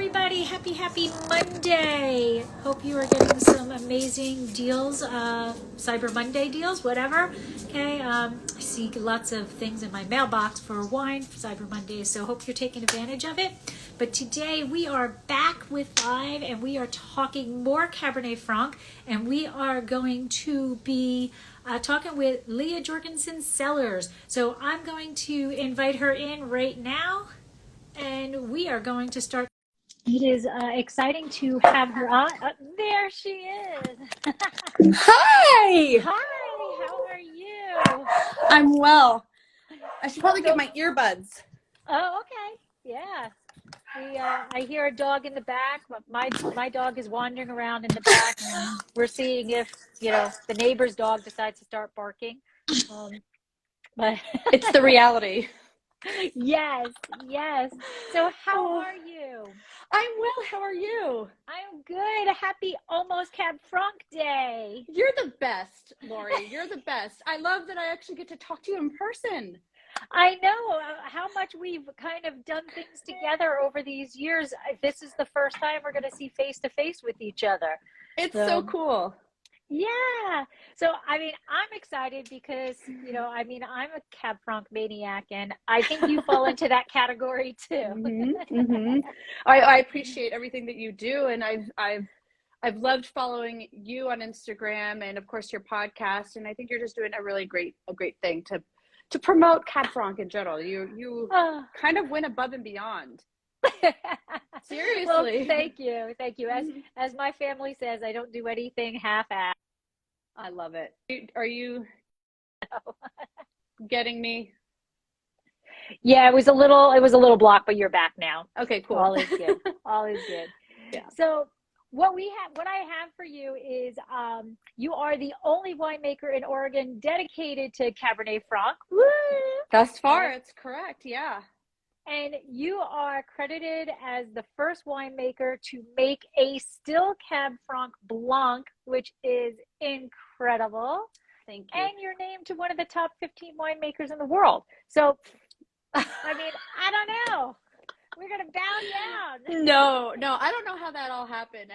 everybody. Happy Monday. Hope you are getting some amazing deals, Cyber Monday deals, whatever. Okay, I see lots of things in my mailbox for wine for Cyber Monday, so hope you're taking advantage of it. But today we are back with live, and we are talking more Cabernet Franc, and we are going to be talking with Leah Jorgensen Cellars. So I'm going to invite her in right now, and we are going to start. It is exciting to have her on. There she is. Hi! Hi, how are you? I'm well. I should probably get my earbuds. Oh, okay. Yeah. I hear a dog in the back. My dog is wandering around in the back, and we're seeing if, the neighbor's dog decides to start barking. But It's the reality. Yes. So how are you? I'm well. How are you? I'm good. Happy almost Cab Franc Day. You're the best, Lori. You're the best. I love that I actually get to talk to you in person. I know how much we've kind of done things together over these years. This is the first time we're going to see face to face with each other. It's so cool. Yeah. So, I'm excited because, I'm a Cab Franc maniac, and I think you fall into that category too. I appreciate everything that you do, and I've loved following you on Instagram and of course your podcast, and I think you're just doing a great thing to promote Cab Franc in general. You kind of went above and beyond. Seriously. Well, thank you. As my family says, I don't do anything half-assed. I love it. Are you getting me? Yeah, it was a little blocked, but you're back now. Okay, cool. All is good. All is good. Yeah. So what I have for you is you are the only winemaker in Oregon dedicated to Cabernet Franc. Woo! Thus far, it's correct. Yeah. And you are credited as the first winemaker to make a still Cab Franc Blanc, which is incredible. Thank you. And you're named to one of the top 15 winemakers in the world. So, I don't know. We're going to bow down. No, I don't know how that all happened.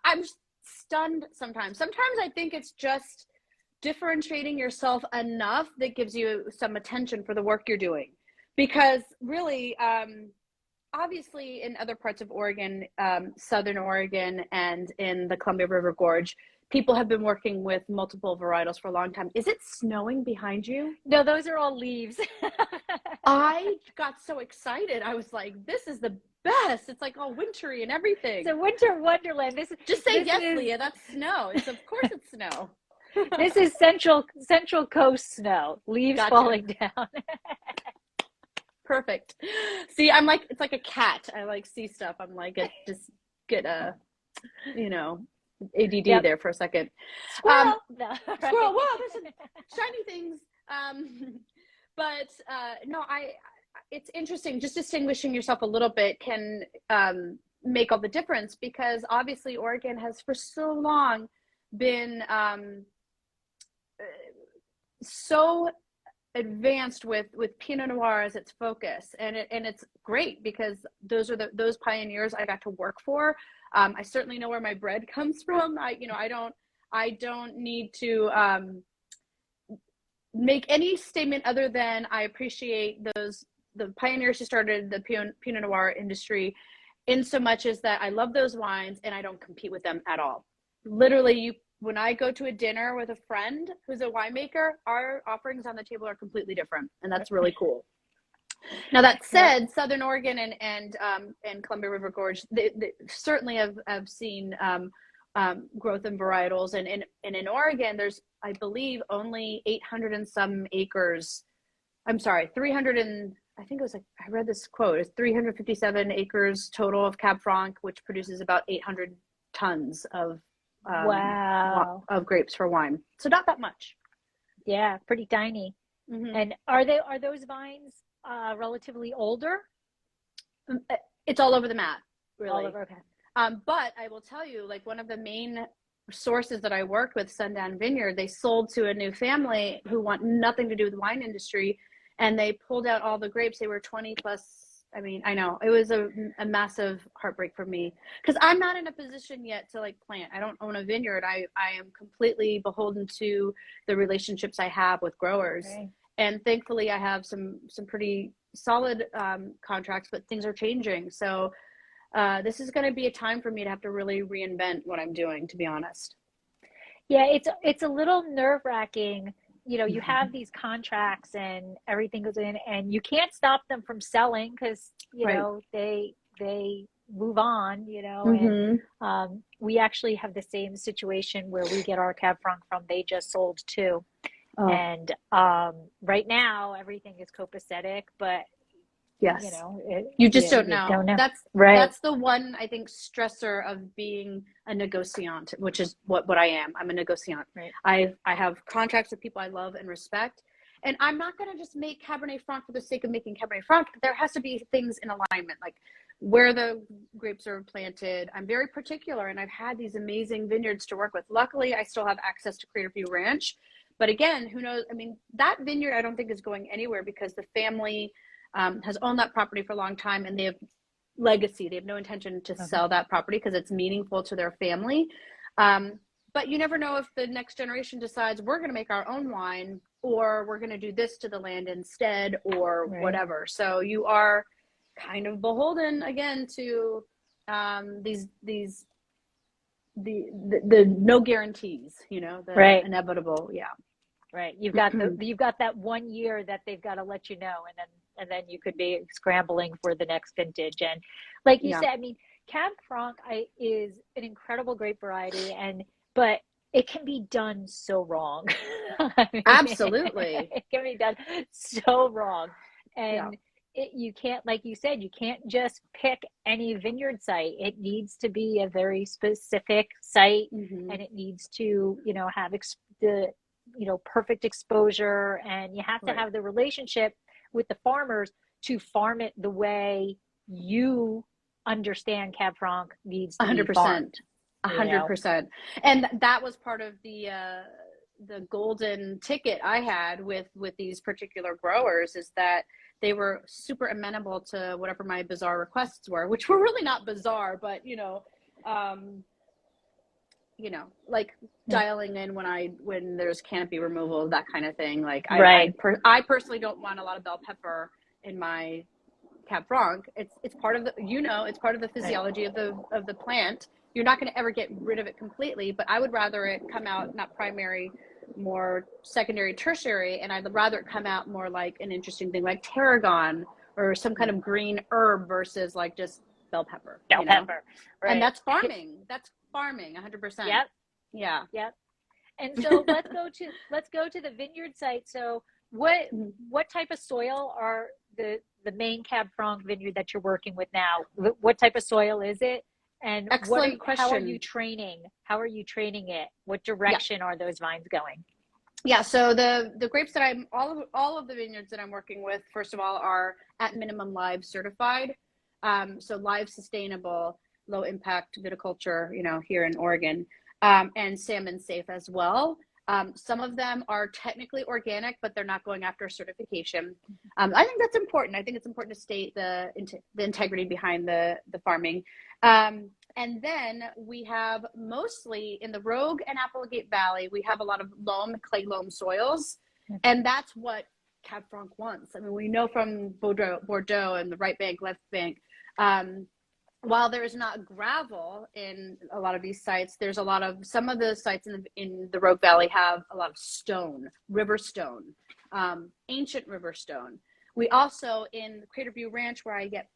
I'm stunned sometimes. Sometimes I think it's just differentiating yourself enough that gives you some attention for the work you're doing. Because really, obviously in other parts of Oregon, Southern Oregon and in the Columbia River Gorge, people have been working with multiple varietals for a long time. Is it snowing behind you? No, those are all leaves. I got so excited. I was like, this is the best. It's like all wintry and everything. It's a winter wonderland. Just say yes, Leah. That's snow. Of course it's snow. This is Central Coast snow. Leaves falling down. Perfect. See, it's like a cat. I see stuff. I'm like, just get ADD there for a second. Squirrel. Squirrel. Wow, there's some shiny things. No, it's interesting. Just distinguishing yourself a little bit can make all the difference, because obviously Oregon has for so long been so advanced with Pinot Noir as its focus, and it's great because those pioneers I got to work for. I certainly know where my bread comes from. I don't need to make any statement other than I appreciate the pioneers who started the Pinot Noir industry, in so much as that I love those wines and I don't compete with them at all. Literally, when I go to a dinner with a friend who's a winemaker, our offerings on the table are completely different, and that's really cool. Now, that said, Southern Oregon and Columbia River Gorge, they certainly have seen growth in varietals, and in Oregon, there's, I believe, only 800 and some acres. I'm sorry, 300 and I think it was I read this quote. It's 357 acres total of Cab Franc, which produces about 800 tons of grapes for wine. So not that much. Yeah, pretty tiny. Mm-hmm. And are those vines relatively older? It's all over the map, really. All over, okay. But I will tell you, like, one of the main sources that I worked with, Sundown Vineyard, they sold to a new family who want nothing to do with the wine industry, and they pulled out all the grapes. They were 20 plus I mean, I know it was a massive heartbreak for me because I'm not in a position yet to like plant. I don't own a vineyard. I am completely beholden to the relationships I have with growers. Right. And thankfully I have some pretty solid contracts, but things are changing. So this is going to be a time for me to have to really reinvent what I'm doing, to be honest. Yeah, it's a little nerve-wracking. You know, you have these contracts and everything goes in, and you can't stop them from selling because, you Right. know, they move on, you know, and Mm-hmm. we actually have the same situation where we get our Cab Franc from. They just sold two. Oh, And right now everything is copacetic, but you yes. know, You just don't you know. don't know. That's Right. the one, I think, stressor of being a negociant, which is what I am. I'm a negociant. Right. I have contracts with people I love and respect, and I'm not going to just make Cabernet Franc for the sake of making Cabernet Franc. There has to be things in alignment, like where the grapes are planted. I'm very particular, and I've had these amazing vineyards to work with. Luckily, I still have access to Crater View Ranch, but again, who knows? I mean, that vineyard I don't think is going anywhere because the family has owned that property for a long time, and they have legacy. They have no intention to sell that property because it's meaningful to their family. But you never know if the next generation decides we're going to make our own wine, or we're going to do this to the land instead, or Right. whatever. So you are kind of beholden again to the no guarantees, you know, the Right. inevitable. Yeah. Right. You've got that 1 year that they've got to let you know, and then you could be scrambling for the next vintage. And like you Yeah. said, I mean, Cab Franc is an incredible grape variety, but it can be done so wrong. I mean, Absolutely. it can be done so wrong, Yeah. and you can't, like you said, you can't just pick any vineyard site. It needs to be a very specific site, Mm-hmm. and it needs to, you know, have the perfect exposure, and you have to Right. have the relationship with the farmers to farm it the way you understand Cab Franc needs to be 100%. farmed. 100%. And that was part of the golden ticket I had with these particular growers, is that they were super amenable to whatever my bizarre requests were, which were really not bizarre, but like dialing in when there's canopy removal, that kind of thing. Like Right. I personally don't want a lot of bell pepper in my Cab Franc. It's part of it's part of the physiology of the plant. You're not going to ever get rid of it completely, but I would rather it come out not primary, more secondary, tertiary, and I'd rather it come out more like an interesting thing like tarragon or some kind of green herb versus like just bell pepper. Bell pepper. Right. And that's farming. That's farming, 100%. Yep. Yeah. Yep. And so let's go to the vineyard site. So what type of soil are the main Cab Franc vineyard that you're working with now? What type of soil is it? And excellent question. How are you training? How are you training it? What direction are those vines going? Yeah, so the grapes that all of the vineyards that I'm working with, first of all, are at minimum live certified. So live sustainable, low impact viticulture, here in Oregon, and salmon safe as well. Some of them are technically organic, but they're not going after certification. I think that's important. I think it's important to state the integrity behind the farming. And then we have mosely in the Rogue and Applegate Valley, we have a lot of clay loam soils. And that's what Cab Franc wants. I mean, we know from Bordeaux and the right bank, left bank, while there is not gravel in a lot of these sites, there's some of the sites in the Rogue Valley have a lot of stone, river stone, ancient river stone. We also, in Crater View Ranch, where that's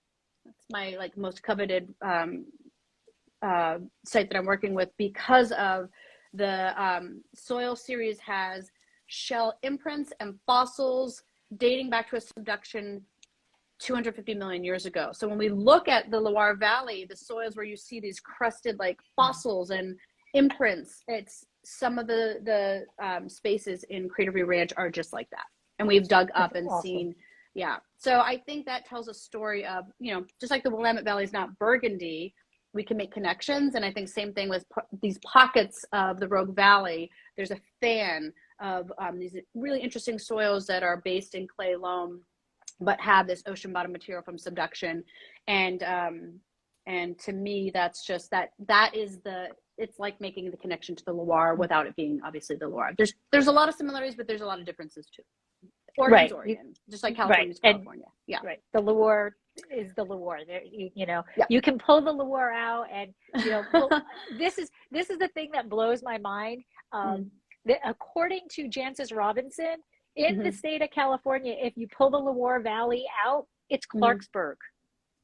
my most coveted site that I'm working with, because of the soil series has shell imprints and fossils dating back to a subduction 250 million years ago. So when we look at the Loire Valley, the soils where you see these crusted fossils and imprints, it's some of the spaces in Crater View Ranch are just like that. And we've dug up and seen, So I think that tells a story of, just like the Willamette Valley is not Burgundy, we can make connections. And I think same thing with these pockets of the Rogue Valley. There's a fan of these really interesting soils that are based in clay loam but have this ocean bottom material from subduction. And to me, that's just it's like making the connection to the Loire without it being obviously the Loire. There's a lot of similarities, but there's a lot of differences too. Oregon's Oregon, just like California's California. Yeah. Right. The Loire is the Loire. You can pull the Loire out, and this is the thing that blows my mind. According to Jancis Robinson, in the state of California, if you pull the Loire Valley out, it's Clarksburg.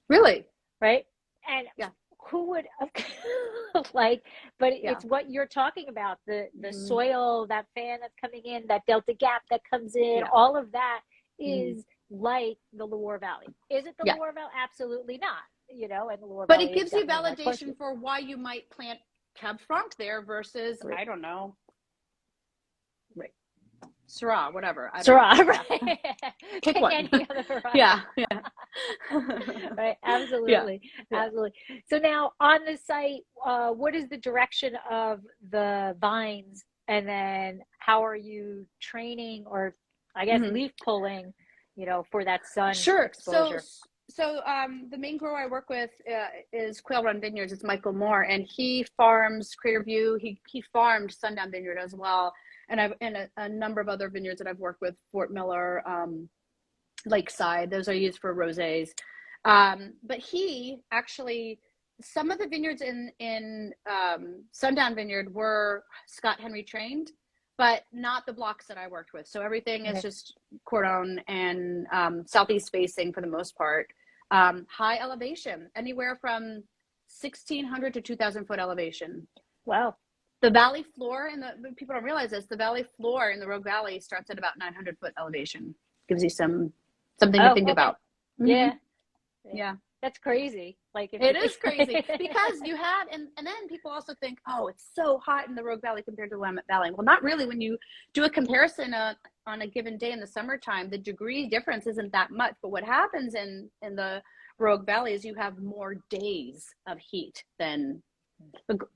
Really? Right? And who would but it's what you're talking about, the soil, that fan that's coming in, that delta gap that comes in, all of that is like the Loire Valley. Is it the Loire Valley? Absolutely not. And the Loire Valley, it gives you validation for why you might plant Cab Franc there versus I don't know, Syrah, whatever. Syrah, right? Pick one. Any other variety. Yeah. Right. Absolutely. Absolutely. So now on the site, what is the direction of the vines, and then how are you training, or I guess leaf pulling, for that sun exposure? So the main grower I work with is Quail Run Vineyards. It's Michael Moore, and he farms Crater View. He farmed Sundown Vineyard as well. And I've a number of other vineyards that I've worked with, Fort Miller, Lakeside. Those are used for rosés. But he actually, some of the vineyards in Sundown Vineyard were Scott Henry trained, but not the blocks that I worked with. So everything is just cordon and southeast facing for the most part. High elevation, anywhere from 1,600 to 2,000 foot elevation. Wow. The valley floor, and people don't realize this, the valley floor in the Rogue Valley starts at about 900 foot elevation. Gives you something to think about. Yeah. Yeah. That's crazy. It is crazy because you have, and then people also think, oh, it's so hot in the Rogue Valley compared to the Willamette Valley. Well, not really. When you do a comparison on a given day in the summertime, the degree difference isn't that much. But what happens in the Rogue Valley is you have more days of heat than,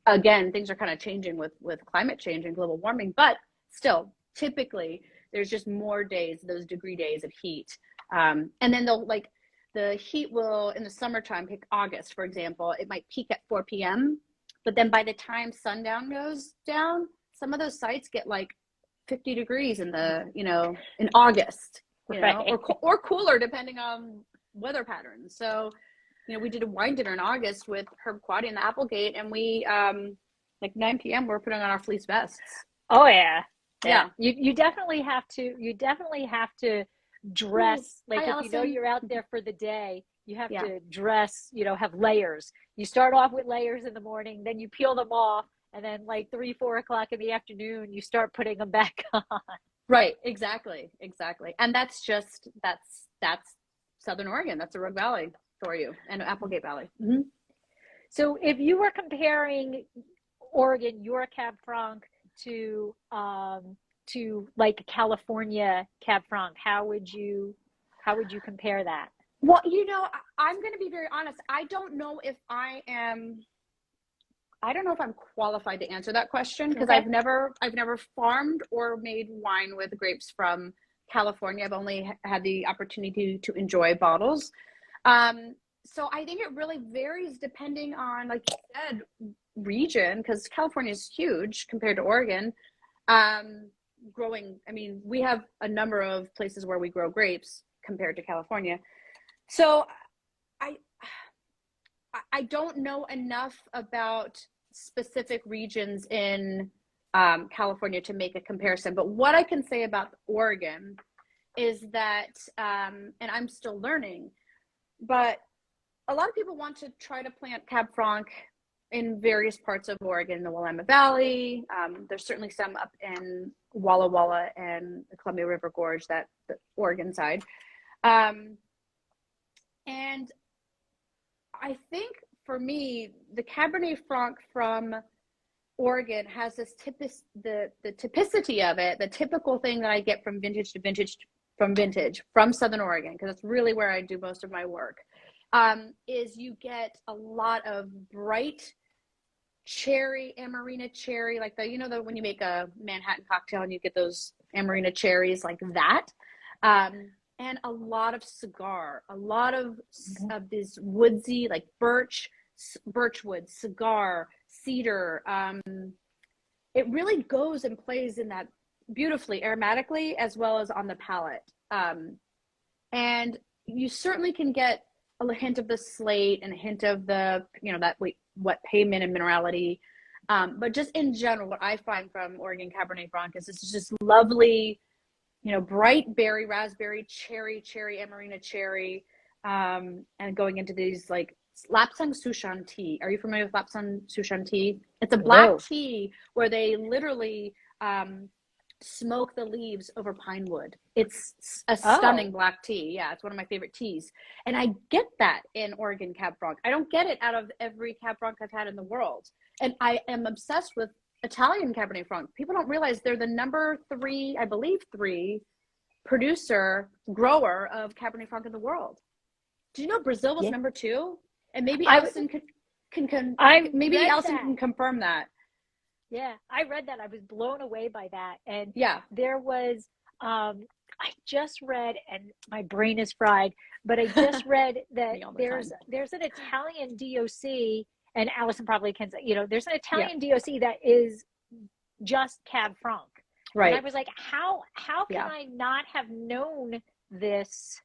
again, things are kind of changing with climate change and global warming, but still, typically there's just more days, those degree days of heat. And then the heat will, in the summertime, pick August, for example, it might peak at 4 p.m. But then by the time sundown goes down, some of those sites get 50 degrees in in August, or cooler depending on weather patterns. So, we did a wine dinner in August with Herb Quaddy and the Applegate, and we 9 p.m. we're putting on our fleece vests. Oh yeah. You definitely have to dress if you're out there for the day. You have to dress. Have layers. You start off with layers in the morning, then you peel them off, and then 3-4 o'clock in the afternoon, you start putting them back on. Right. Exactly. And that's Southern Oregon. That's the Rogue Valley for you, and Applegate Valley. Mm-hmm. So if you were comparing Oregon, your Cab Franc to California Cab Franc, how would you compare that? Well, I'm going to be very honest. I don't know if I'm qualified to answer that question because I've never farmed or made wine with grapes from California. I've only had the opportunity to enjoy bottles. So I think it really varies depending on, like you said, region, because California is huge compared to Oregon. We have a number of places where we grow grapes compared to California. So I don't know enough about specific regions in California to make a comparison. But what I can say about Oregon is that, and I'm still learning, but a lot of people want to try to plant Cab Franc in various parts of Oregon, the Willamette Valley. There's certainly some up in Walla Walla and the Columbia River Gorge, the Oregon side. And I think for me, the Cabernet Franc from Oregon has this the typicity of it, the typical thing that I get from vintage to vintage from Southern Oregon, because that's really where I do most of my work. Is you get a lot of bright cherry, Amarena cherry, like when you make a Manhattan cocktail and you get those Amarena cherries like that. and a lot of cigar, a lot of this woodsy, like birchwood, cigar, cedar. It really goes and plays in that beautifully aromatically as well as on the palate. And you certainly can get a hint of the slate and a hint of the, that what payment and minerality. But just in general, what I find from Oregon Cabernet Franc is it's just lovely, bright berry, raspberry, cherry, Amarena cherry, and going into these like Lapsang Souchong tea. Are you familiar with Lapsang Souchong tea? It's a black tea where they literally smoke the leaves over pine wood. It's a stunning black tea. Yeah, it's one of my favorite teas. And I get that in Oregon Cab Franc. I don't get it out of every Cab Franc I've had in the world. And I am obsessed with Italian Cabernet Franc. People don't realize they're the number 3, I believe 3 grower of Cabernet Franc in the world. Do you know Brazil was number 2? And maybe Allison can confirm that. Yeah, I read that. I was blown away by that. And yeah, there was, I just read, and my brain is fried, but I just read that there's an Italian DOC, and Allison probably can say, there's an Italian DOC that is just Cab Franc. Right. And I was like, how can I not have known this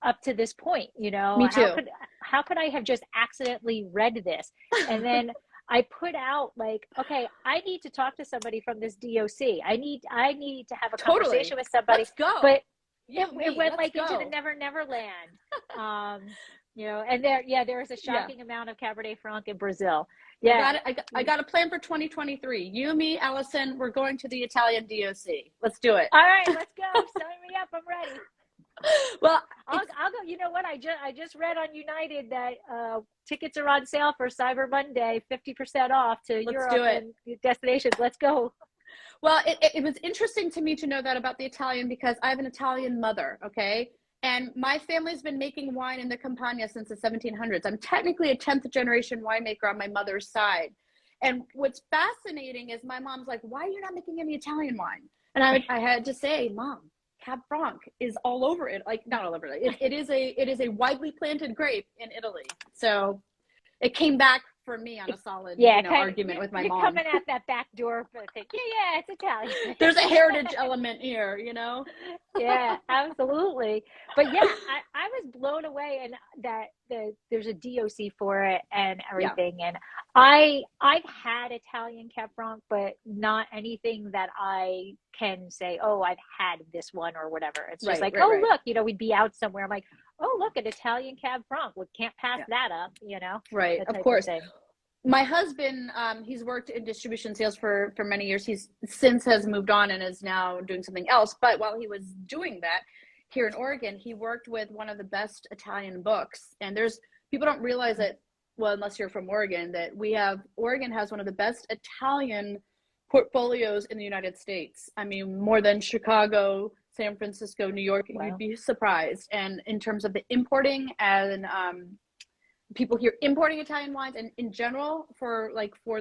up to this point? Me too. How could I have just accidentally read this? And then I put out like, okay, I need to talk to somebody from this DOC. I need to have a conversation with somebody. Let's go. But it went like into the never land. And there was a shocking amount of Cabernet Franc in Brazil. Yeah. I got a plan for 2023. You, me, Allison, we're going to the Italian DOC. Let's do it. All right, let's go. Sign me up. I'm ready. Well, I'll go. You know what? I just read on United that tickets are on sale for Cyber Monday, 50% off to Europe and destinations. Let's go. Well, it was interesting to me to know that about the Italian because I have an Italian mother, okay? And my family's been making wine in the Campania since the 1700s. I'm technically a 10th generation winemaker on my mother's side. And what's fascinating is my mom's like, why are you not making any Italian wine? And I had to say, Mom, Cab Franc is all over it. Like, not all over it. It is a widely planted grape in Italy. So it came back for me on a solid argument with my mom. You're coming at that back door for the thing. Yeah, it's Italian. There's a heritage element here, Yeah, absolutely. But yeah, I was blown away, and that there's a DOC for it and everything. Yeah. And I've had Italian Cab Franc, but not anything that I can say, oh, I've had this one or whatever. It's just look, we'd be out somewhere. I'm like, oh, look, an Italian Cab Franc. We can't pass that up, Right, of course. My husband, he's worked in distribution sales for many years. He's since has moved on and is now doing something else. But while he was doing that here in Oregon, he worked with one of the best Italian books. And people don't realize that, well, unless you're from Oregon, that Oregon has one of the best Italian portfolios in the United States. I mean, more than Chicago, San Francisco, New York, you'd be surprised. And in terms of the importing and people here importing Italian wines and in general for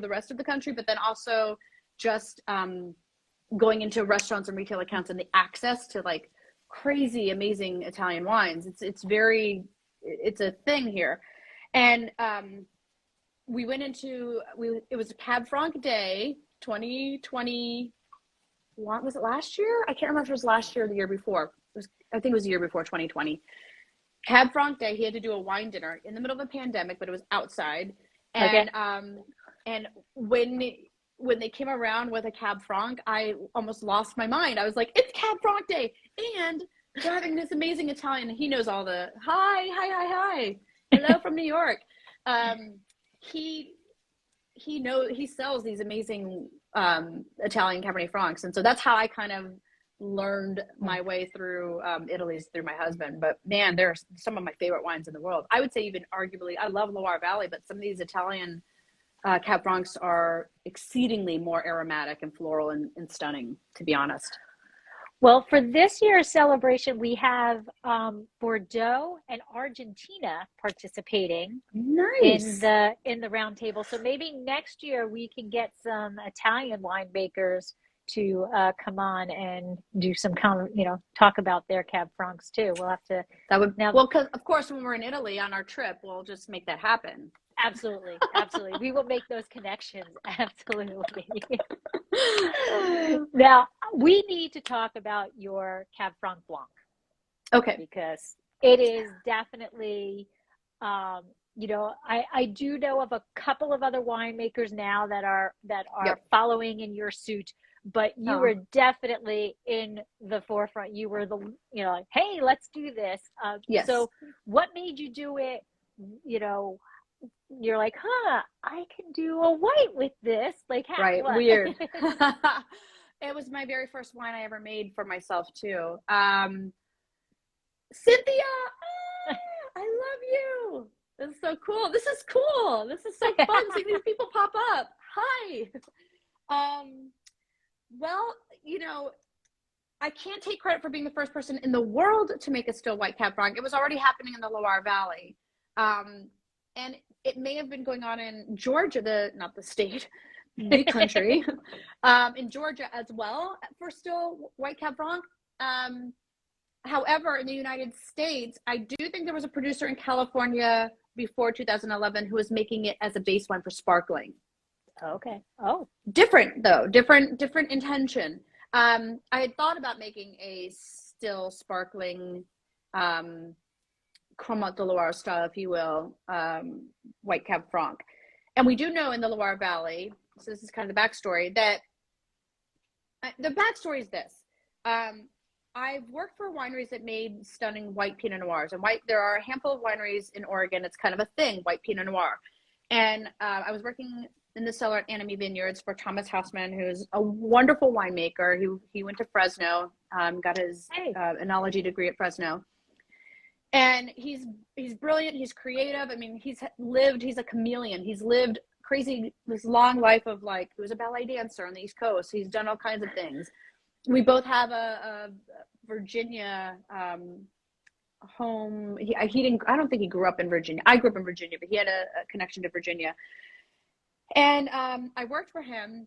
the rest of the country, but then also just going into restaurants and retail accounts and the access to like crazy, amazing Italian wines. It's a thing here. And we went it was a Cab Franc Day, 2020. What was it, last year? I can't remember if it was last year or the year before. I think it was the year before, 2020. Cab Franc Day, he had to do a wine dinner in the middle of a pandemic, but it was outside. And and when they came around with a Cab Franc, I almost lost my mind. I was like, it's Cab Franc Day, and they're having this amazing Italian. He knows all the hi, hello from New York. He sells these amazing Italian Cabernet Francs, and so that's how I kind of learned my way through Italy through my husband. But man, they're some of my favorite wines in the world. I would say even arguably, I love Loire Valley, but some of these Italian Cab Francs are exceedingly more aromatic and floral and stunning, to be honest. Well, for this year's celebration, we have Bordeaux and Argentina participating in the round table. So maybe next year we can get some Italian winemakers to come on and do some talk about their Cab Francs too. We'll have to. That would now. Well, because of course when we're in Italy on our trip, we'll just make that happen. Absolutely, absolutely. We will make those connections. Absolutely. Now we need to talk about your Cab Franc Blanc. Okay. Because it is definitely, I do know of a couple of other winemakers now that are Yep. following in your suit, but you were definitely in the forefront. You were like, hey, let's do this. Yes. So what made you do it? You're like, I can do a white with this. Like, right. what? Weird. It was my very first wine I ever made for myself too. Cynthia, I love you. This is so cool. This is cool. This is so fun seeing these people pop up. Hi. Well, I can't take credit for being the first person in the world to make a still white Cab Franc. It was already happening in the Loire Valley. And it may have been going on in Georgia, not the state, the country, in Georgia as well for still white Cab Franc. However, in the United States, I do think there was a producer in California before 2011 who was making it as a base wine for sparkling. Okay. Oh, different though, different intention. I had thought about making a still sparkling, Cromant de Loire style, if you will, white Cab Franc. And we do know in the Loire Valley, so this is kind of the backstory, that the backstory is this. I've worked for wineries that made stunning white Pinot Noirs. And there are a handful of wineries in Oregon. It's kind of a thing, white Pinot Noir. And I was working in the cellar at Anime Vineyards for Thomas Hausman, who's a wonderful winemaker. He went to Fresno, got his enology degree at Fresno. And he's brilliant. He's creative. I mean, he's a chameleon. He's lived this long life of he was a ballet dancer on the East Coast. He's done all kinds of things. We both have a Virginia home. I don't think he grew up in Virginia. I grew up in Virginia, but he had a connection to Virginia. And I worked for him,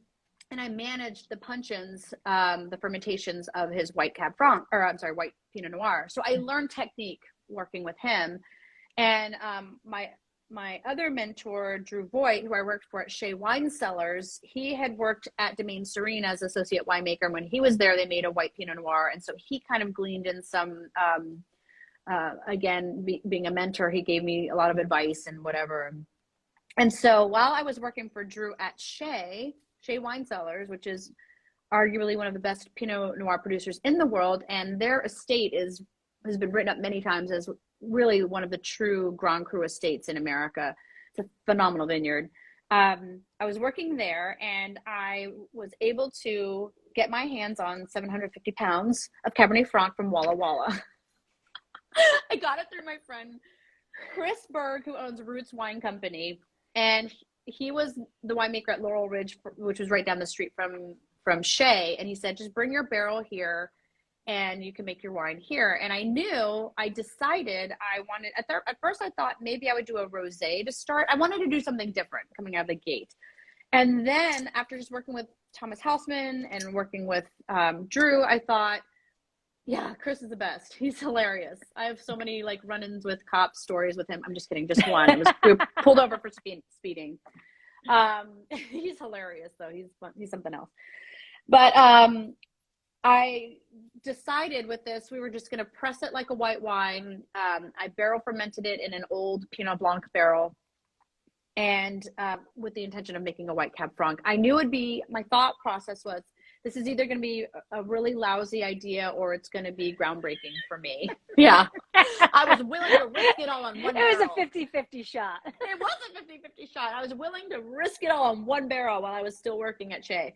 and I managed the puncheons, the fermentations of his white Cab Franc, white Pinot Noir. So I learned technique working with him. And my other mentor, Drew Voigt, who I worked for at Shea Wine Cellars, he had worked at Domaine Serene as associate winemaker. And when he was there, they made a white Pinot Noir. And so he kind of gleaned in some, being a mentor, he gave me a lot of advice and whatever. And so while I was working for Drew at Shea Wine Cellars, which is arguably one of the best Pinot Noir producers in the world, and their estate has been written up many times as really one of the true Grand Cru estates in America. It's a phenomenal vineyard. I was working there, and I was able to get my hands on 750 pounds of Cabernet Franc from Walla Walla. I got it through my friend Chris Berg, who owns Roots Wine Company, and he was the winemaker at Laurel Ridge, which was right down the street from Shea. And he said, just bring your barrel here and you can make your wine here. And I decided I wanted, at first I thought maybe I would do a rosé to start. I wanted to do something different coming out of the gate. And then after just working with Thomas Hausman and working with Drew, I thought, yeah, Chris is the best. He's hilarious. I have so many run-ins with cop stories with him. I'm just kidding, just one. We were pulled over for speeding. He's hilarious though. He's something else. But I decided with this, we were just going to press it like a white wine. I barrel fermented it in an old Pinot Blanc barrel, and with the intention of making a white Cab Franc. I knew my thought process was, this is either going to be a really lousy idea or it's going to be groundbreaking for me. Yeah. I was willing to risk it all on one barrel. It was a 50-50 shot. It was a 50-50 shot. I was willing to risk it all on one barrel while I was still working at Shea.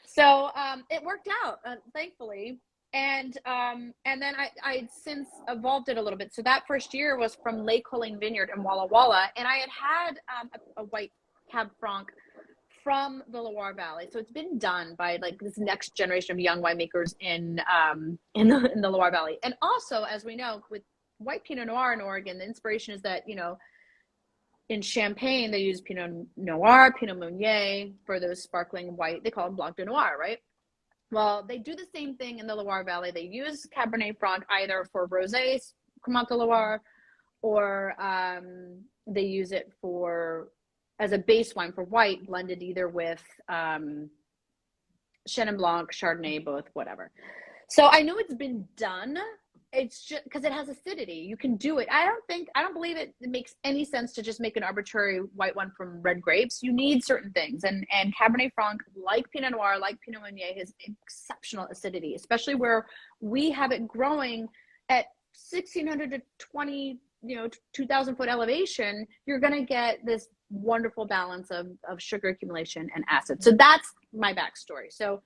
So it worked out, thankfully. And then I since evolved it a little bit. So that first year was from Lake Colleen Vineyard in Walla Walla. And I had a white Cab Franc from the Loire Valley. So it's been done by this next generation of young winemakers in the Loire Valley. And also, as we know, with white Pinot Noir in Oregon, the inspiration is that, in Champagne, they use Pinot Noir, Pinot Meunier for those sparkling white. They call them Blanc de Noir, right? Well, they do the same thing in the Loire Valley. They use Cabernet Franc either for rosés, Cremant de Loire, or they use it for as a base wine for white, blended either with Chenin Blanc, Chardonnay, both, whatever. So I know it's been done. It's just because it has acidity. You can do it. I don't believe it makes any sense to just make an arbitrary white one from red grapes. You need certain things. And Cabernet Franc, like Pinot Noir, like Pinot Meunier, has exceptional acidity, especially where we have it growing at 1,600 to 2,000 foot elevation. You're going to get this wonderful balance of sugar accumulation and acid. So that's my backstory. So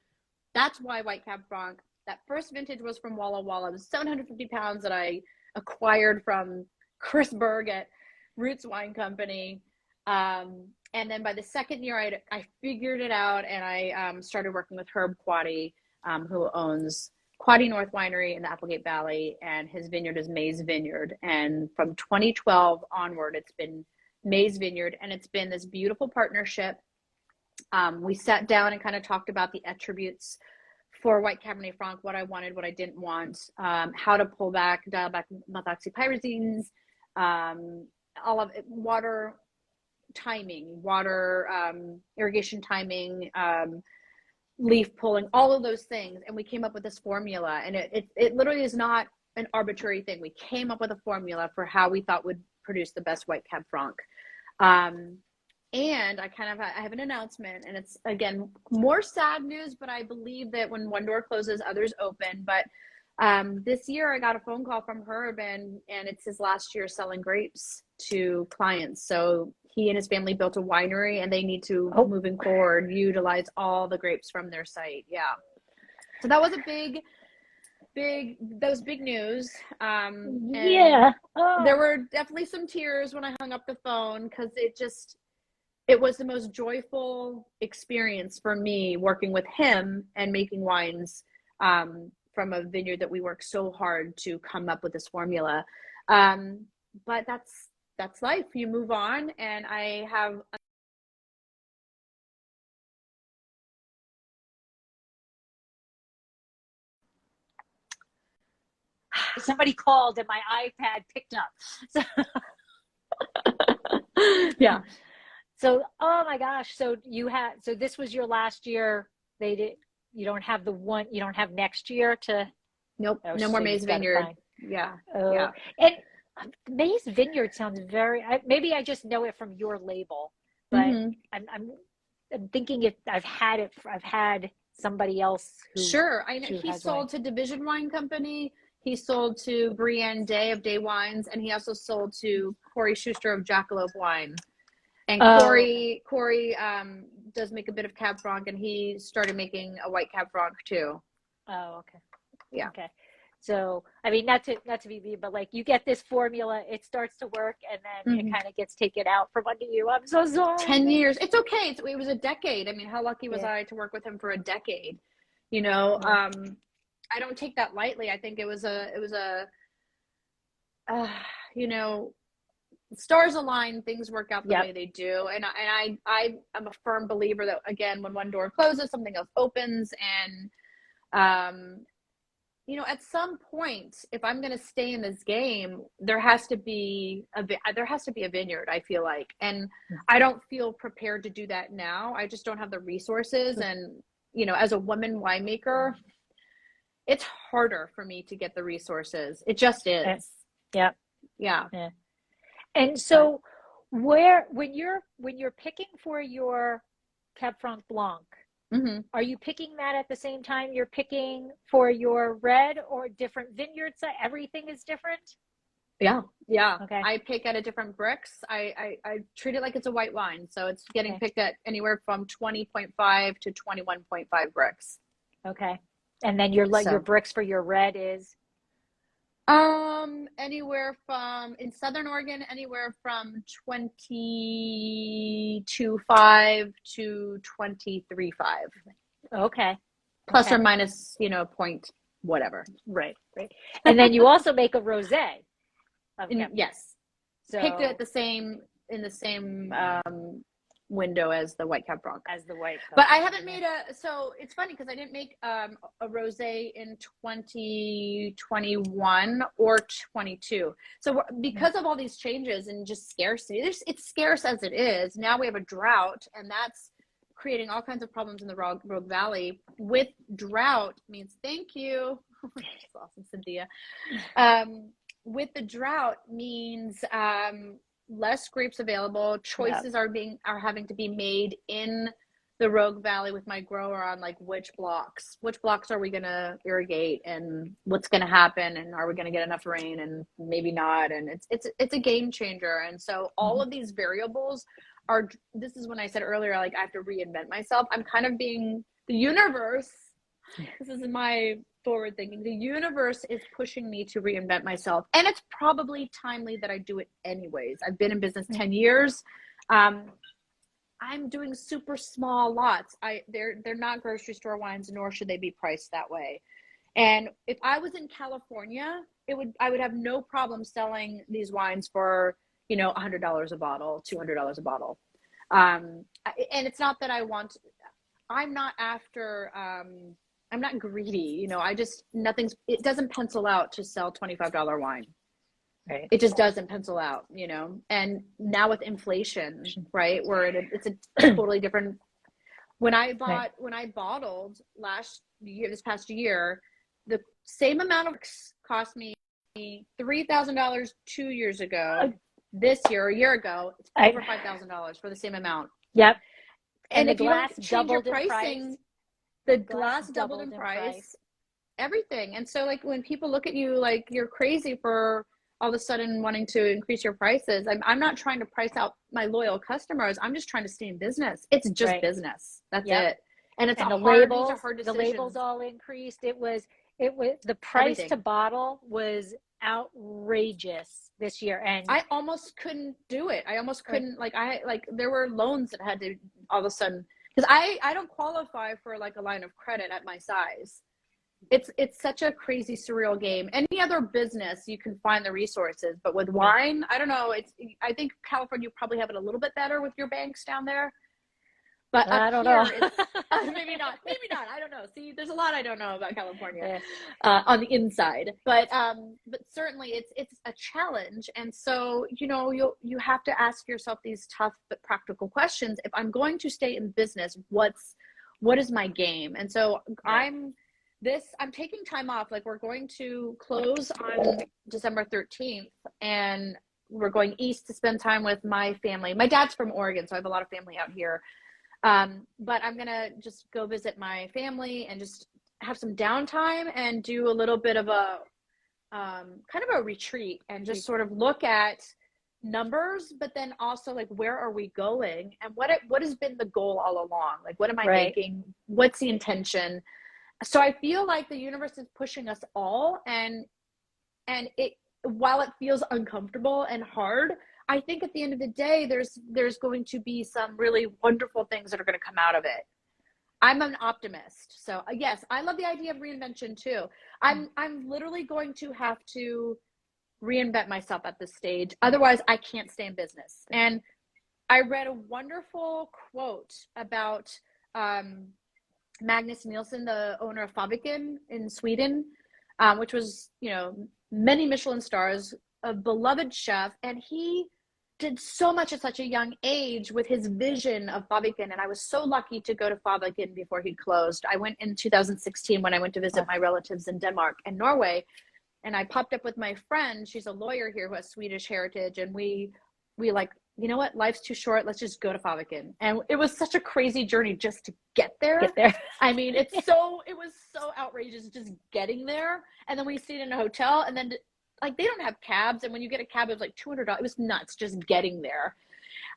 that's why White Cab Franc, that first vintage was from Walla Walla. It was 750 pounds that I acquired from Chris Berg at Roots Wine Company. And then by the second year, I figured it out, and I started working with Herb Quaddy, who owns Quaddy North Winery in the Applegate Valley, and his vineyard is Mays Vineyard. And from 2012 onward, it's been Mays Vineyard, and it's been this beautiful partnership. We sat down and kind of talked about the attributes for White Cabernet Franc, what I wanted, what I didn't want, how to dial back methoxypyrazines, all of it, water timing, irrigation timing, leaf pulling, all of those things. And we came up with this formula, and it literally is not an arbitrary thing. We came up with a formula for how we thought would produce the best White Cab Franc. And I have an announcement, and it's, again, more sad news, but I believe that when one door closes, others open. But this year I got a phone call from Herb, and it's his last year selling grapes to clients. So he and his family built a winery, and they need to, moving forward, utilize all the grapes from their site. Yeah. So that was big news. Yeah. There were definitely some tears when I hung up the phone, because it was the most joyful experience for me working with him and making wines from a vineyard that we worked so hard to come up with this formula. But that's life. You move on, and I have somebody called and my iPad picked up. yeah. So, oh my gosh. So this was your last year. You don't have next year to. Nope. No more Mays Vineyard. Yeah. Yeah. And Mays Vineyard sounds maybe I just know it from your label, but I'm thinking if I've had somebody else who. Sure. I know he sold to Division Wine Company. He sold to Brienne Day of Day Wines, and he also sold to Corey Schuster of Jackalope Wine. And Corey does make a bit of Cab Franc, and he started making a White Cab Franc too. Oh, okay. Yeah. Okay. So, I mean, not to be mean, but like you get this formula, it starts to work, and then it kind of gets taken out from under you. I'm so sorry. 10 years. It's okay. It was a decade. I mean, how lucky was I to work with him for a decade? You know, I don't take that lightly. I think it was stars align, things work out the way they do. And I am a firm believer that, again, when one door closes, something else opens. And, at some point, if I'm going to stay in this game, there has to be a vineyard, I feel like. And I don't feel prepared to do that now. I just don't have the resources. And, as a woman winemaker, it's harder for me to get the resources. It just is. Yeah. And so when you're picking for your Cab Franc Blanc, are you picking that at the same time you're picking for your red, or different vineyards? Everything is different? Yeah. Okay. I pick at a different bricks. I treat it like it's a white wine. So it's getting picked at anywhere from 20.5 to 21.5 bricks. Okay. And then your bricks for your red is? Anywhere from, in Southern Oregon, anywhere from 22.5 to 23.5. Okay. Plus or minus, point whatever. Right. And then you also make a rosé. Yes. So picked it in the same window as the white Cab Franc. As the white. But I haven't made so it's funny because I didn't make a rosé in 2021 or 22. So because of all these changes and just scarcity, it's scarce as it is. Now we have a drought, and that's creating all kinds of problems in the Rogue Valley. With drought means thank you. That's awesome, Cynthia. With the drought means less grapes available. Choices are having to be made in the Rogue Valley with my grower on like which blocks are we going to irrigate, and what's going to happen, and are we going to get enough rain, and maybe not. And it's a game changer. And so all of these variables are, this is when I said earlier, like I have to reinvent myself. I'm kind of being the universe. This is my forward thinking. The universe is pushing me to reinvent myself, and it's probably timely that I do it anyways. I've been in business 10 years. I'm doing super small lots. They're not grocery store wines, nor should they be priced that way. And if I was in California, I would have no problem selling these wines for, $100 a bottle, $200 a bottle. And it's not that I'm not after, I'm not greedy, it doesn't pencil out to sell $25 wine. Right. It just doesn't pencil out, and now with inflation, right, where it's a totally different, when I bottled this past year, the same amount of cost me $3,000 2 years ago. This year, a year ago, it's over $5,000 for the same amount. Yep. And if you don't change your pricing, the glass doubled in price, everything. And so like when people look at you like you're crazy for all of a sudden wanting to increase your prices, I'm not trying to price out my loyal customers. I'm just trying to stay in business. It's just business. That's it. And it's and these are hard decisions. The labels all increased. It was the price to bottle was outrageous this year, and I almost couldn't do it. I almost couldn't, there were loans that had to all of a sudden, because I don't qualify for like a line of credit at my size. It's such a crazy, surreal game. Any other business, you can find the resources, but with wine, I don't know. I think California, you probably have it a little bit better with your banks down there. But I don't know. Maybe not. I don't know. See, there's a lot I don't know about California on the inside. But certainly it's a challenge. And so, you have to ask yourself these tough but practical questions. If I'm going to stay in business, what is my game? And so I'm taking time off. Like, we're going to close on December 13th, and we're going east to spend time with my family. My dad's from Oregon, so I have a lot of family out here. But I'm going to just go visit my family and just have some downtime and do a little bit of a, kind of a retreat, and just sort of look at numbers, but then also like, where are we going, and what has been the goal all along? Like, what am I making? What's the intention? So I feel like the universe is pushing us all, and while it feels uncomfortable and hard, I think at the end of the day, there's going to be some really wonderful things that are going to come out of it. I'm an optimist. So yes, I love the idea of reinvention too. I'm literally going to have to reinvent myself at this stage. Otherwise, I can't stay in business. And I read a wonderful quote about Magnus Nielsen, the owner of Faviken in Sweden, which was, many Michelin stars, a beloved chef, and he did so much at such a young age with his vision of Faviken. And I was so lucky to go to Faviken before he closed. I went in 2016 when I went to visit my relatives in Denmark and Norway, and I popped up with my friend. She's a lawyer here who has Swedish heritage, and we like, you know what, life's too short, let's just go to Faviken. And it was such a crazy journey just to get there. I mean, it was so outrageous just getting there. And then we stayed in a hotel, and then like, they don't have cabs, and when you get a cab, it was like $200. It was nuts just getting there.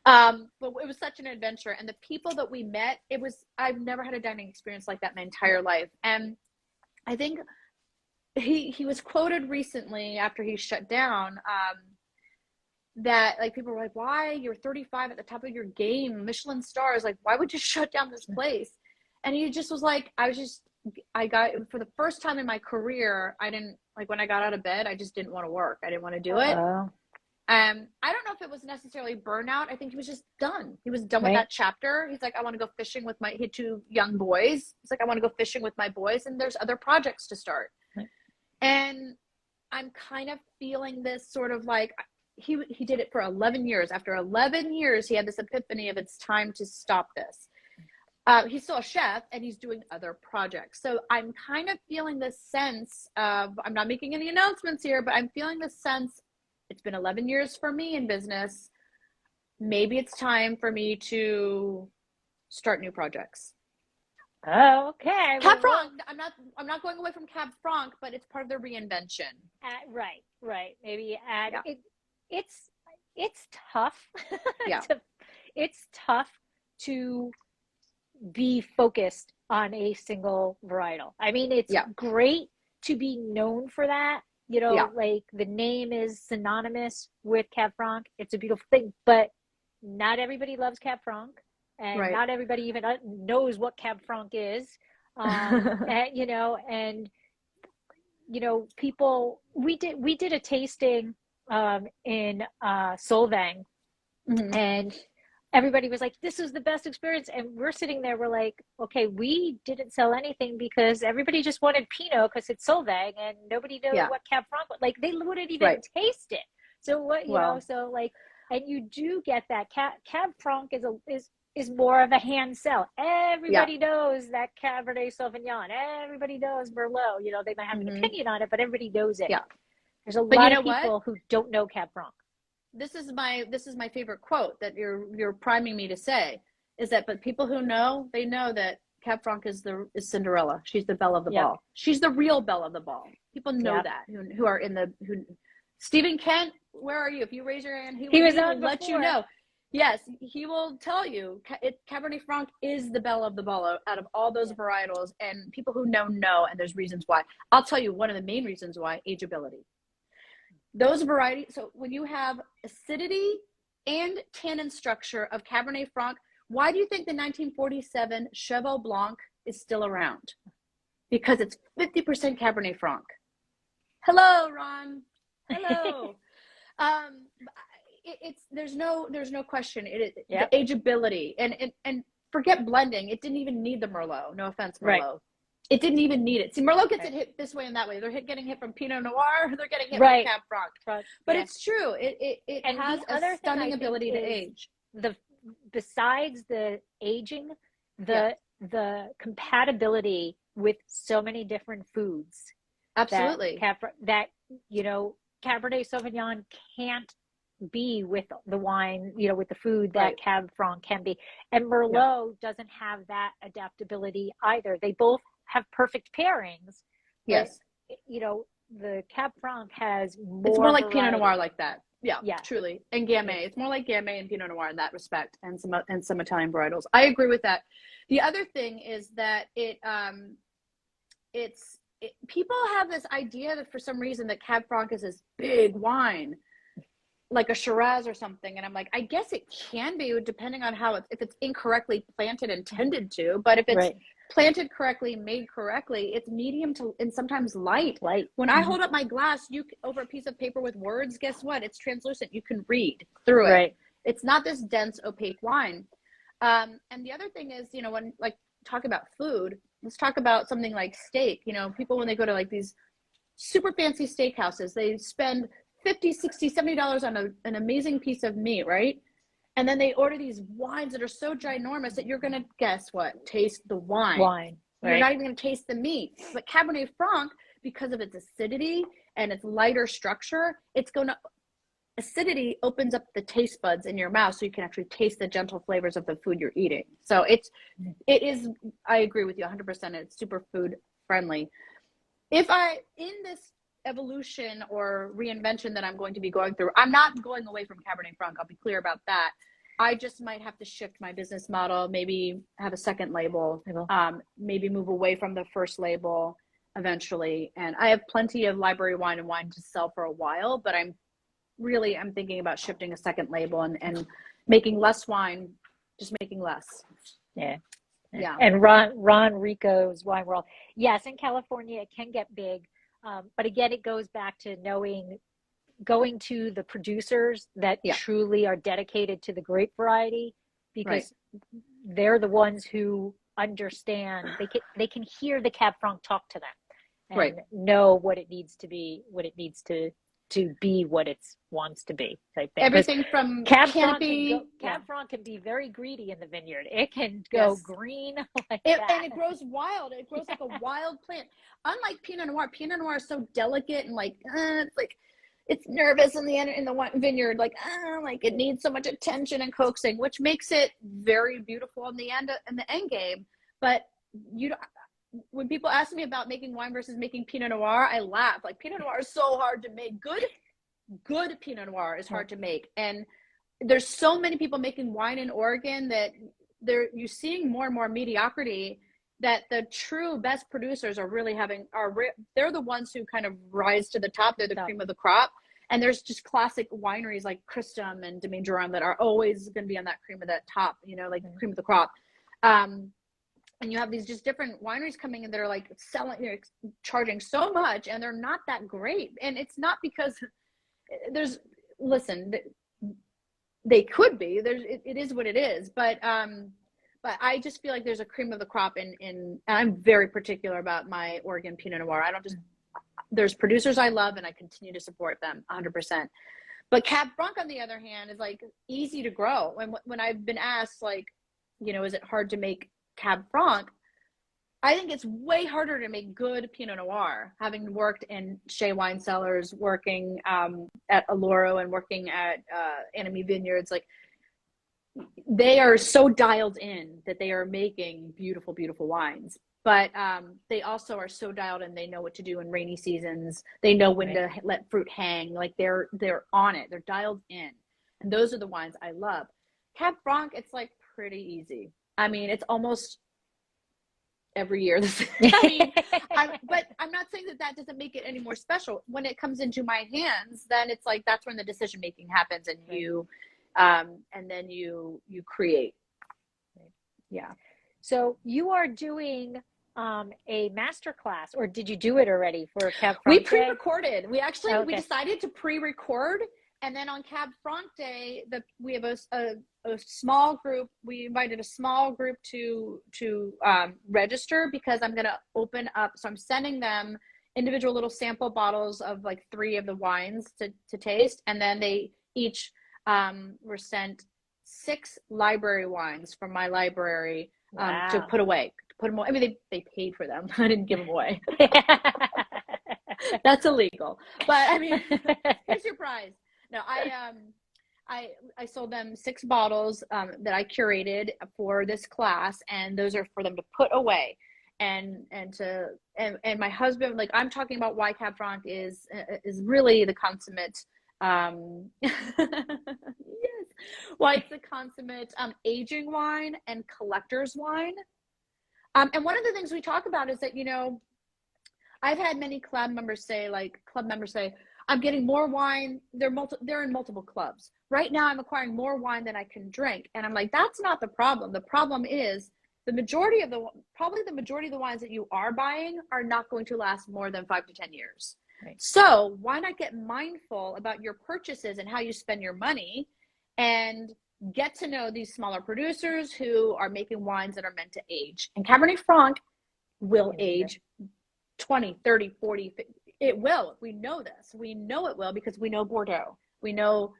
But it was such an adventure, and the people that we met, I've never had a dining experience like that my entire life. And I think he was quoted recently after he shut down, that like, people were like, why, you're 35 at the top of your game, Michelin stars, like, why would you shut down this place? And he just was like, I got, for the first time in my career, I didn't, like, when I got out of bed, I just didn't want to work. I didn't want to do it. I don't know if it was necessarily burnout. I think he was just done. He was done with Right. that chapter. He's like, I want to go fishing with he had 2 young boys. He's like, I want to go fishing with my boys, and there's other projects to start. Right. And I'm kind of feeling this sort of like, he did it for 11 years. After 11 years, he had this epiphany of it's time to stop this. He's still a chef and he's doing other projects. So I'm kind of feeling this sense of, I'm not making any announcements here, but I'm feeling this sense, it's been 11 years for me in business. Maybe it's time for me to start new projects. Oh, okay. Cab Franc, I'm not going away from Cab Franc, but it's part of the reinvention. Right. Maybe add Yeah. it's tough. Yeah. It's tough to be focused on a single varietal. I mean, it's great to be known for that. You know, like the name is synonymous with Cab Franc. It's a beautiful thing, but not everybody loves Cab Franc, and not everybody even knows what Cab Franc is. And people. We did a tasting in Solvang, and everybody was like, this is the best experience. And we're sitting there, we're like, okay, we didn't sell anything because everybody just wanted Pinot because it's Solvang and nobody knew what Cab Franc was. Like, they wouldn't even taste it. So what, you know, so like, and you do get that Cab Franc is more of a hand sell. Everybody knows that Cabernet Sauvignon. Everybody knows Merlot. You know, they might have an opinion on it, but everybody knows it. Yeah. There's a lot of people who don't know Cab Franc. This is my favorite quote that you're priming me to say, is that, but people who know, they know that Cab Franc is Cinderella. She's the belle of the ball. She's the real belle of the ball. People know that who are in Stephen Kent, where are you? If you raise your hand, he will let you know. Yes, he will tell you Cabernet Franc is the belle of the ball out of all those varietals, and people who know, and there's reasons why. I'll tell you one of the main reasons why: ageability. Those varieties, so when you have acidity and tannin structure of Cabernet Franc, why do you think the 1947 Cheval Blanc is still around? Because it's 50% Cabernet Franc. Hello, Ron. Hello. There's no question. The ageability and forget blending. It didn't even need the Merlot. No offense, Merlot. Right. It didn't even need it. See, Merlot gets it hit this way and that way. They're getting hit from Pinot Noir. They're getting hit from Cab Franc. But it's true. It has a stunning ability to age. Besides the aging, the compatibility with so many different foods. Absolutely. That Cabernet Sauvignon can't be with the wine, with the food that Cab Franc can be. And Merlot doesn't have that adaptability either. They both have perfect pairings. Yes. But, the Cab Franc has more. It's more like variety. Pinot Noir like that. Yeah, truly. And Gamay. It's more like Gamay and Pinot Noir in that respect, and some Italian varietals. I agree with that. The other thing is that people have this idea that for some reason that Cab Franc is this big wine, like a Shiraz or something. And I'm like, I guess it can be, depending on if it's incorrectly planted and tended to, but if it's planted correctly, made correctly, it's medium to, and sometimes light. When I hold up my glass, over a piece of paper with words, guess what? It's translucent. You can read through it. It's not this dense, opaque wine. And the other thing is, when talk about food, let's talk about something like steak. People, when they go to these super fancy steakhouses, they spend $50, $60, $70 on an amazing piece of meat, right? And then they order these wines that are so ginormous that you're going to, guess what? Taste the wine. You're not even going to taste the meat. But Cabernet Franc, because of its acidity and its lighter structure, acidity opens up the taste buds in your mouth so you can actually taste the gentle flavors of the food you're eating. So it is, I agree with you 100%. It's super food friendly. In this evolution or reinvention that I'm going to be going through, I'm not going away from Cabernet Franc. I'll be clear about that. I just might have to shift my business model, maybe have a second label, maybe move away from the first label eventually. And I have plenty of library wine and wine to sell for a while, but I'm thinking about shifting a second label and making less wine, just making less. Yeah. And Ron Rico's Wine World. Yes, in California, it can get big. But again, it goes back to knowing going to the producers that truly are dedicated to the grape variety, because they're the ones who understand. They can hear the Cab Franc talk to them and know what it needs to be, what it needs to be, what it wants to be. Everything from Cab campy. Cab Franc can be very greedy in the vineyard. It can go green like that. And it grows wild. It grows like a wild plant. Unlike Pinot Noir is so delicate and it's like it's nervous in the vineyard, like it needs so much attention and coaxing, which makes it very beautiful in the end game. But when people ask me about making wine versus making Pinot Noir, I laugh. Like, Pinot Noir is so hard to make. Good Pinot Noir is hard to make. And there's so many people making wine in Oregon that you're seeing more and more mediocrity, that the true best producers are really they're the ones who kind of rise to the top. They're the cream of the crop. And there's just classic wineries like Christum and Domaine Joran that are always going to be on that cream of that top, like the cream of the crop. And you have these just different wineries coming in that are like selling, charging so much, and they're not that great. And it's not because they could be. It is what it is. But I just feel like there's a cream of the crop and I'm very particular about my Oregon Pinot Noir. There's producers I love and I continue to support them 100%. But Cab Franc, on the other hand, is like easy to grow. And when I've been asked, like, is it hard to make Cab Franc? I think it's way harder to make good Pinot Noir, having worked in Shea Wine Cellars, working at Aloro, and working at Enemy Vineyards. Like, they are so dialed in that they are making beautiful, beautiful wines. But they also are so dialed in. They know what to do in rainy seasons. They know when to let fruit hang. Like, they're on it. They're dialed in. And those are the wines I love. Cab Franc, it's like pretty easy. I mean, it's almost every year. But I'm not saying that doesn't make it any more special. When it comes into my hands, then it's like that's when the decision making happens, and and then you create. Yeah. So you are doing a master class, or did you do it already for Cab Franc? We pre-recorded. We actually we decided to pre-record. And then on Cab Franc Day, we have a small group. We invited a small group to register, because I'm going to open up. So I'm sending them individual little sample bottles of like 3 of the wines to taste. And then they each were sent 6 library wines from my library to put away. To put them away. I mean, they paid for them. I didn't give them away. That's illegal. But I mean, here's your prize. No, I sold them 6 bottles that I curated for this class, and those are for them to put away, and my husband, like, I'm talking about why Cab Franc is really the consummate yes, why it's the consummate aging wine and collector's wine. And one of the things we talk about is that, I've had many club members say, I'm getting more wine. They're in multiple clubs. Right now, I'm acquiring more wine than I can drink. And I'm like, that's not the problem. The problem is the majority of the wines that you are buying are not going to last more than 5 to 10 years. Right. So why not get mindful about your purchases and how you spend your money, and get to know these smaller producers who are making wines that are meant to age. And Cabernet Franc will age 20, 30, 40, 50. It will. We know this. We know it will, because we know Bordeaux. We know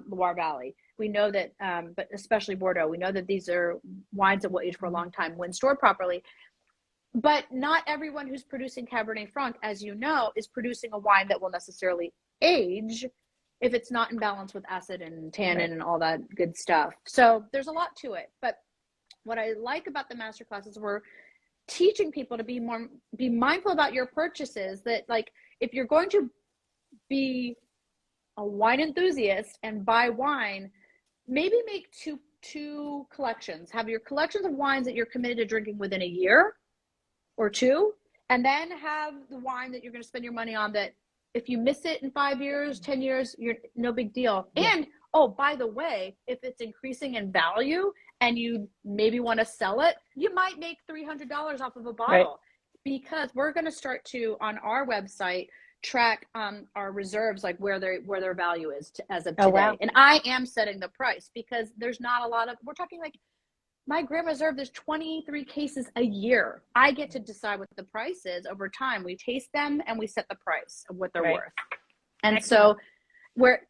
Loire Valley. We know that, but especially Bordeaux, we know that these are wines that will age for a long time when stored properly. But not everyone who's producing Cabernet Franc, as you know, is producing a wine that will necessarily age if it's not in balance with acid and tannin and all that good stuff. So there's a lot to it. But what I like about the masterclass is we're teaching people to be mindful about your purchases, that, like, if you're going to be a wine enthusiast and buy wine, maybe make two collections. Have your collections of wines that you're committed to drinking within a year or 2, and then have the wine that you're going to spend your money on, that if you miss it in 5 years, 10 years, you're no big deal. Yeah. And, oh, by the way, if it's increasing in value and you maybe want to sell it, you might make $300 off of a bottle. Right. Because we're going to start to, on our website, track our reserves, like where their value is as of Oh, today. wow. And I am setting the price because there's not a lot of, we're talking like my Grand Reserve, there's 23 cases a year. I get to decide what the price is over time. We taste them and we set the price of what they're Right. worth. And Excellent. so where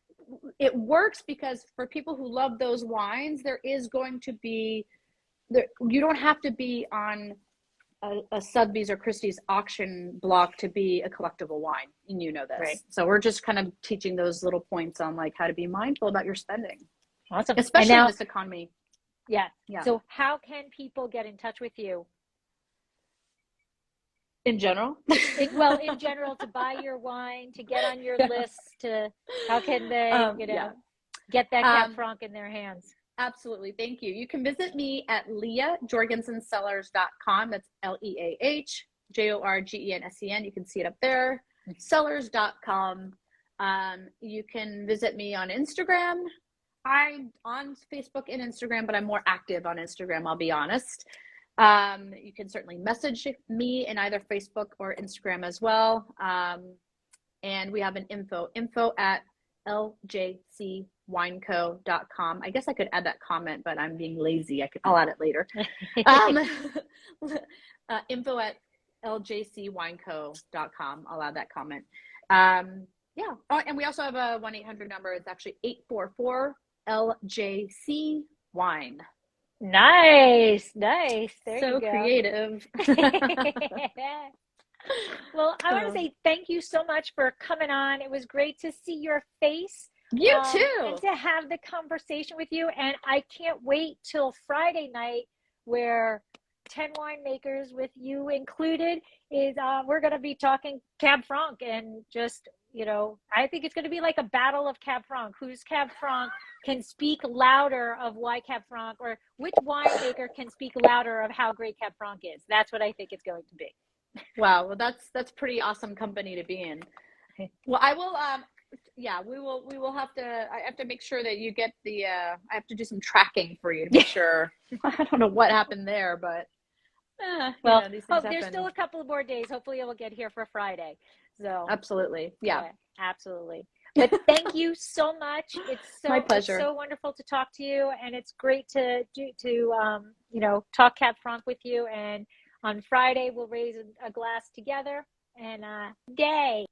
it works, because for people who love those wines, there is going to be there, you don't have to be on a Sotheby's or Christie's auction block to be a collectible wine, and you know this. Right. So we're just kind of teaching those little points on like how to be mindful about your spending, Awesome. especially And now, in this economy. yeah. Yeah. So how can people get in touch with you? In general? In general, to buy your wine, to get on your list, how can they, get that Cab Franc in their hands? Absolutely. Thank you. You can visit me at leahjorgensenscellars.com. That's LeahJorgensen. You can see it up there. Cellars.com. You can visit me on Instagram. I'm on Facebook and Instagram, but I'm more active on Instagram, I'll be honest. You can certainly message me in either Facebook or Instagram as well. And we have an info at ljcwineco.com. I guess I could add that comment, but I'm being lazy. I'll add it later. Info at ljcwineco.com. I'll add that comment. Yeah. Oh, and we also have a 1-800 number. It's actually 844-LJC-WINE. Nice. There you go. So creative. Well, I want to say thank you so much for coming on. It was great to see your face. You too. And to have the conversation with you. And I can't wait till Friday night, where 10 winemakers with you included is we're going to be talking Cab Franc, and just, I think it's going to be like a battle of Cab Franc. Whose Cab Franc can speak louder of why Cab Franc, or which winemaker can speak louder of how great Cab Franc is. That's what I think it's going to be. Wow. Well, that's pretty awesome company to be in. Well, I will, we will have to, I have to make sure that you get I have to do some tracking for you to make sure. I don't know what happened there, but these things happen. There's still a couple of more days. Hopefully it will get here for Friday. So absolutely. Yeah, absolutely. But thank you so much. It's my pleasure. It's so wonderful to talk to you, and it's great to talk Cab Franc with you. And on Friday we'll raise a glass together, and day.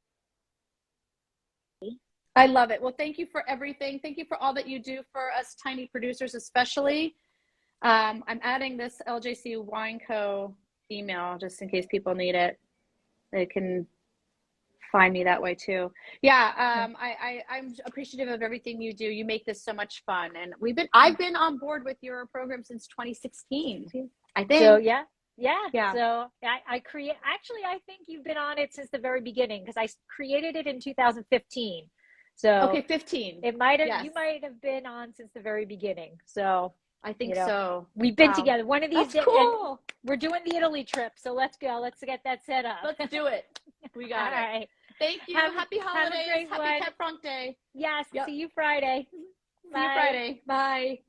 I love it. Well, thank you for everything. Thank you for all that you do for us tiny producers, especially. I'm adding this LJC Wine Co. email just in case people need it. They can find me that way too. Yeah, I'm appreciative of everything you do. You make this so much fun, and I've been on board with your program since 2016. I think. So yeah. So I think you've been on it since the very beginning, because I created it in 2015. So okay, 15. It might have you might have been on since the very beginning. So I think so. We've been together. One of these days, cool. We're doing the Italy trip, so let's go. Let's get that set up. Let's do it. We got it. All right. Thank you. Happy holidays. Happy Cab Franc Day. Yes. Yep. See you Friday. See you Friday. Bye.